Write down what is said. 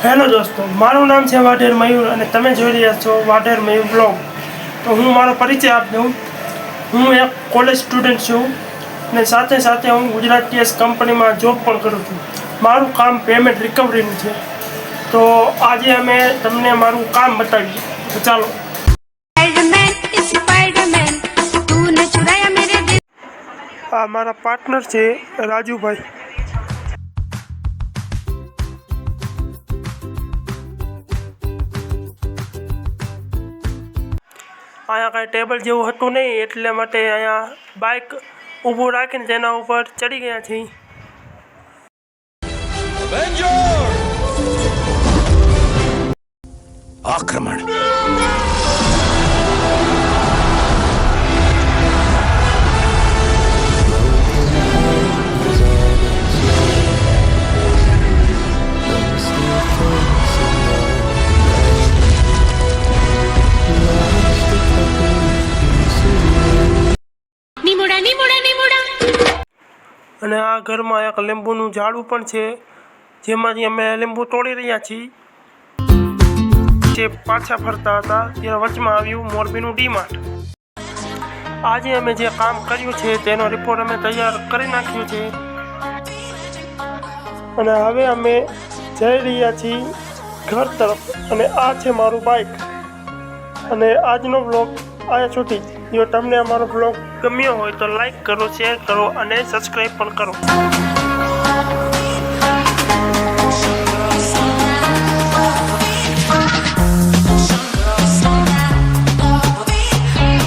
Hello દોસ્તો, મારું નામ છે વાઢેર મયુર અને તમે જોઈ રહ્યા છો વાઢેર મયુર બ્લોગ। તો હું મારો પરિચય આપી દઉં। હું એક કોલેજ સ્ટુડન્ટ છું અને સાથે સાથે હું ગુજરાત ટીએસ કંપનીમાં જોબ પણ કરું છું। મારું કામ પેમેન્ટ રિકવરીનું છે। તો આજે અમે તમને મારું કામ બતાવીએ, તો ચાલો। આ મારા પાર્ટનર છે રાજુભાઈ। અહીંયા કાંઈ ટેબલ જેવું હતું નહીં, એટલે માટે અહીંયા બાઇક ઊભું રાખીને તેના ઉપર ચડી ગયા છીએ। આક્રમણ। અને આ ઘરમાં એક લીંબુનું ઝાડવું પણ છે, જેમાંથી અમે લીંબુ તોડી રહ્યા છીએ। જે પાછા ફરતા હતા ત્યારે વચમાં આવ્યું મોરબીનું ડીમાર્ટ। આજે અમે જે કામ કર્યું છે તેનો રિપોર્ટ અમે તૈયાર કરી નાખ્યો છે અને હવે અમે જઈ રહ્યા છીએ ઘર તરફ। અને આ છે મારું બાઇક। અને આજનો બ્લોગ અહીંયા સુધી। જો તમને અમારો બ્લોગ ગમ્યો હોય તો લાઈક કરો, શેર કરો અને સબસ્ક્રાઈબ પણ કરો।